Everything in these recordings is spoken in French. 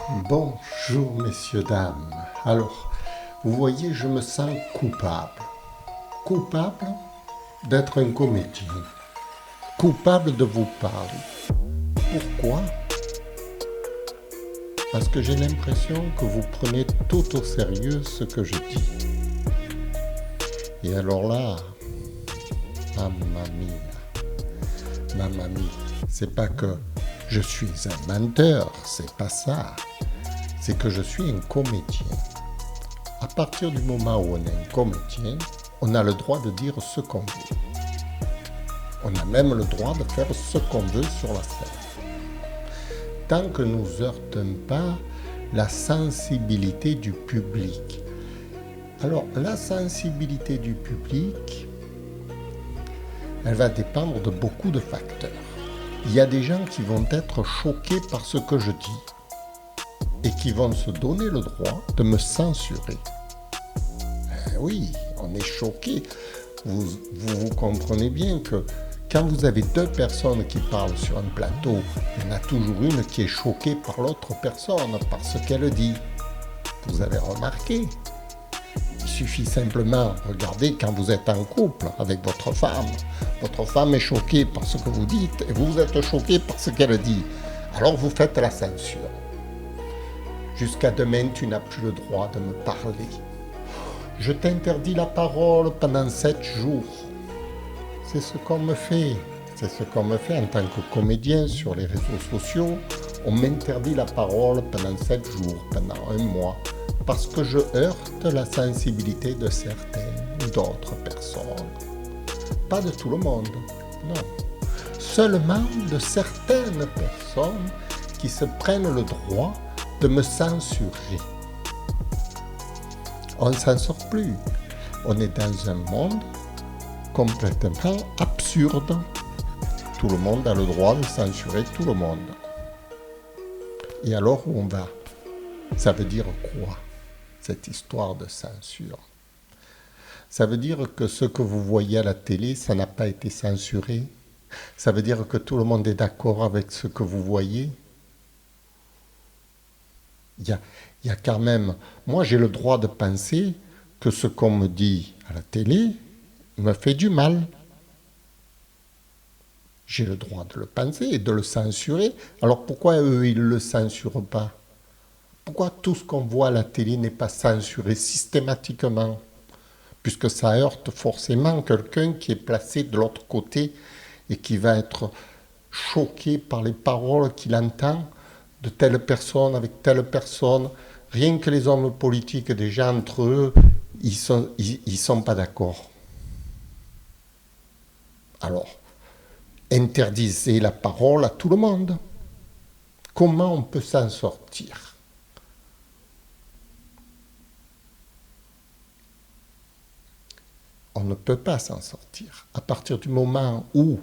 Bonjour messieurs, dames. Alors, vous voyez, je me sens coupable. Coupable d'être un comédien. Coupable de vous parler. Pourquoi? Parce que j'ai l'impression que vous prenez tout au sérieux ce que je dis. Et alors là, mamma mia, c'est pas que je suis un menteur, c'est pas ça. C'est que je suis un comédien. À partir du moment où on est un comédien, on a le droit de dire ce qu'on veut. On a même le droit de faire ce qu'on veut sur la scène. Tant que nous ne heurtons pas la sensibilité du public. Alors, la sensibilité du public, elle va dépendre de beaucoup de facteurs. Il y a des gens qui vont être choqués par ce que je dis et qui vont se donner le droit de me censurer. Oui, on est choqué. Vous comprenez bien que quand vous avez deux personnes qui parlent sur un plateau, il y en a toujours une qui est choquée par l'autre personne, par ce qu'elle dit. Vous avez remarqué? Il suffit simplement de regarder quand vous êtes en couple avec votre femme. Votre femme est choquée par ce que vous dites et vous êtes choqué par ce qu'elle dit. Alors vous faites la censure. Jusqu'à demain, tu n'as plus le droit de me parler. Je t'interdis la parole pendant 7 jours. C'est ce qu'on me fait. C'est ce qu'on me fait en tant que comédien sur les réseaux sociaux. On m'interdit la parole pendant 7 jours, pendant un mois, parce que je heurte la sensibilité de certaines ou d'autres personnes. Pas de tout le monde, non. Seulement de certaines personnes qui se prennent le droit de me censurer. On ne s'en sort plus. On est dans un monde complètement absurde. Tout le monde a le droit de censurer tout le monde. Et alors où on va? Ça veut dire quoi, cette histoire de censure? Ça veut dire que ce que vous voyez à la télé, ça n'a pas été censuré? Ça veut dire que tout le monde est d'accord avec ce que vous voyez? Il y a quand même... Moi, j'ai le droit de penser que ce qu'on me dit à la télé me fait du mal. J'ai le droit de le penser et de le censurer. Alors pourquoi eux, ils ne le censurent pas? Pourquoi tout ce qu'on voit à la télé n'est pas censuré systématiquement? Puisque ça heurte forcément quelqu'un qui est placé de l'autre côté et qui va être choqué par les paroles qu'il entend de telle personne avec telle personne. Rien que les hommes politiques, déjà entre eux, ils sont pas d'accord. Alors, interdisez la parole à tout le monde. Comment on peut s'en sortir? On ne peut pas s'en sortir. À partir du moment où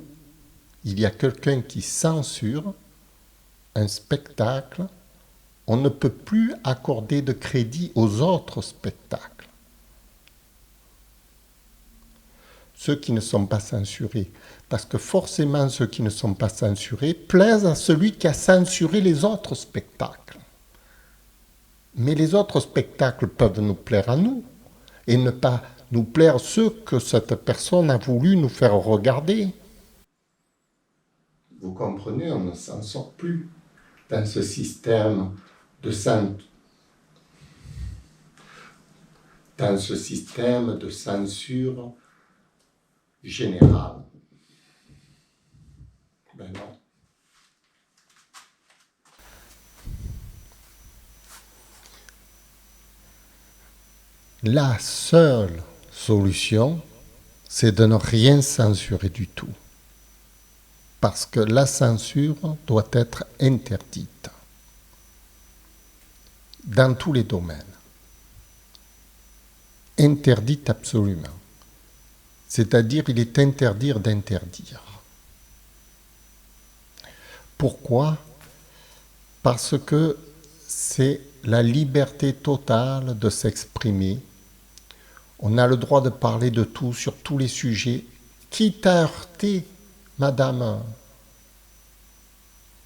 il y a quelqu'un qui censure un spectacle, on ne peut plus accorder de crédit aux autres spectacles. Ceux qui ne sont pas censurés. Parce que forcément, ceux qui ne sont pas censurés plaisent à celui qui a censuré les autres spectacles. Mais les autres spectacles peuvent nous plaire à nous et ne pas nous plaire ceux que cette personne a voulu nous faire regarder. Vous comprenez, on ne s'en sort plus dans ce système de censure générale. Ben non. La seule solution, c'est de ne rien censurer du tout. Parce que la censure doit être interdite dans tous les domaines. Interdite absolument. C'est-à-dire, il est interdit d'interdire. Pourquoi? Parce que c'est la liberté totale de s'exprimer. On a le droit de parler de tout, sur tous les sujets, quitte à heurter, madame,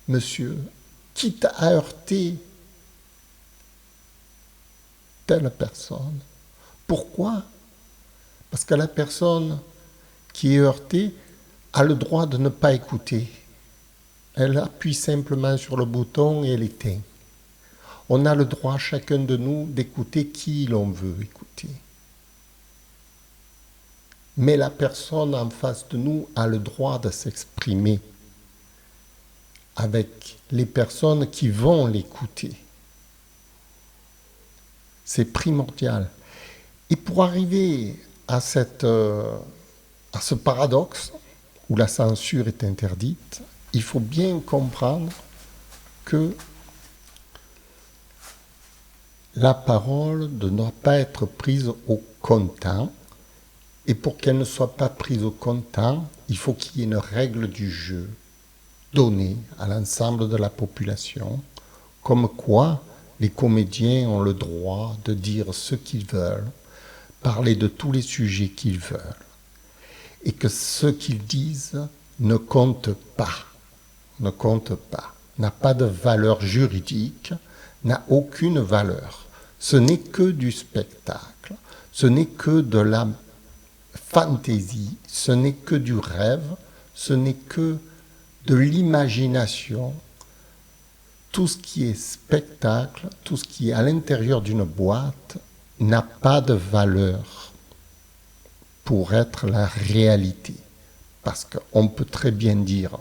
monsieur, quitte à heurter telle personne. Pourquoi? Parce que la personne qui est heurtée a le droit de ne pas écouter. Elle appuie simplement sur le bouton et elle éteint. On a le droit, chacun de nous, d'écouter qui l'on veut écouter. Mais la personne en face de nous a le droit de s'exprimer avec les personnes qui vont l'écouter. C'est primordial. Et pour arriver à ce paradoxe où la censure est interdite, il faut bien comprendre que la parole ne doit pas être prise au comptant. Et pour qu'elle ne soit pas prise au comptant, il faut qu'il y ait une règle du jeu donnée à l'ensemble de la population, comme quoi les comédiens ont le droit de dire ce qu'ils veulent, parler de tous les sujets qu'ils veulent, et que ce qu'ils disent ne compte pas, n'a pas de valeur juridique, n'a aucune valeur. Ce n'est que du spectacle, ce n'est que de la fantaisie, ce n'est que du rêve, ce n'est que de l'imagination. Tout ce qui est spectacle, tout ce qui est à l'intérieur d'une boîte n'a pas de valeur pour être la réalité. Parce qu'on peut très bien dire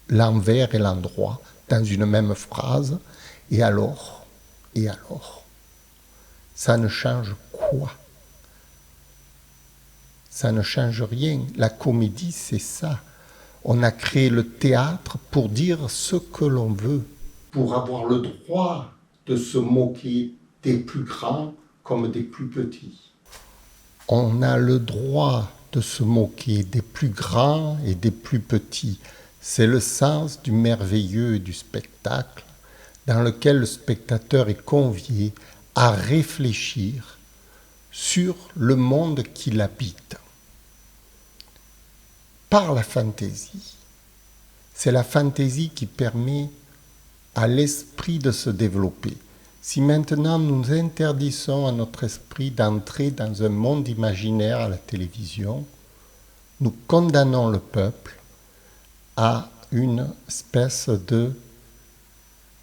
l'envers et l'endroit dans une même phrase, et alors, ça ne change quoi? Ça ne change rien. La comédie, c'est ça. On a créé le théâtre pour dire ce que l'on veut, pour avoir le droit de se moquer des plus grands comme des plus petits. On a le droit de se moquer des plus grands et des plus petits. C'est le sens du merveilleux et du spectacle, dans lequel le spectateur est convié à réfléchir sur le monde qu'il habite. Par la fantaisie. C'est la fantaisie qui permet à l'esprit de se développer. Si maintenant nous interdisons à notre esprit d'entrer dans un monde imaginaire à la télévision, nous condamnons le peuple à une espèce de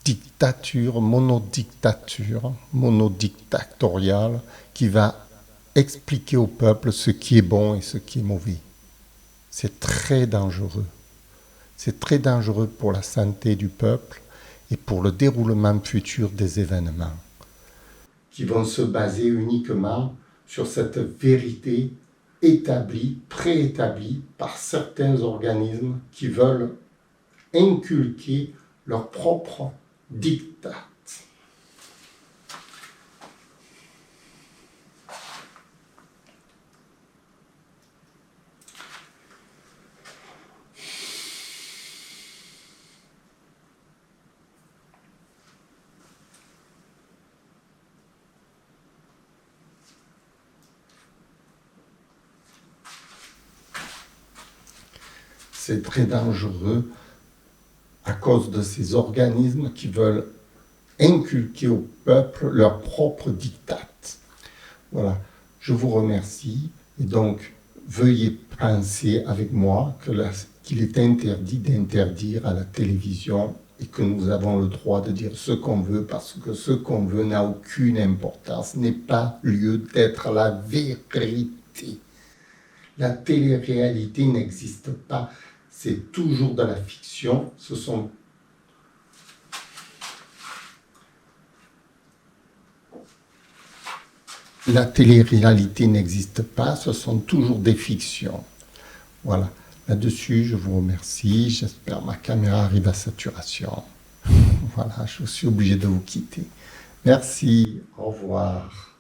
dictature, monodictatoriale qui va expliquer au peuple ce qui est bon et ce qui est mauvais. C'est très dangereux. C'est très dangereux pour la santé du peuple et pour le déroulement futur des événements, qui vont se baser uniquement sur cette vérité établie, préétablie par certains organismes qui veulent inculquer leur propre diktat. C'est très dangereux à cause de ces organismes qui veulent inculquer au peuple leur propre diktat. Voilà, je vous remercie et donc veuillez penser avec moi qu'il est interdit d'interdire à la télévision et que nous avons le droit de dire ce qu'on veut parce que ce qu'on veut n'a aucune importance, n'est pas lieu d'être la vérité. La télé-réalité n'existe pas. C'est toujours de la fiction. La télé-réalité n'existe pas, ce sont toujours des fictions. Voilà. Là-dessus, je vous remercie. J'espère que ma caméra arrive à saturation. Voilà, je suis obligé de vous quitter. Merci. Au revoir.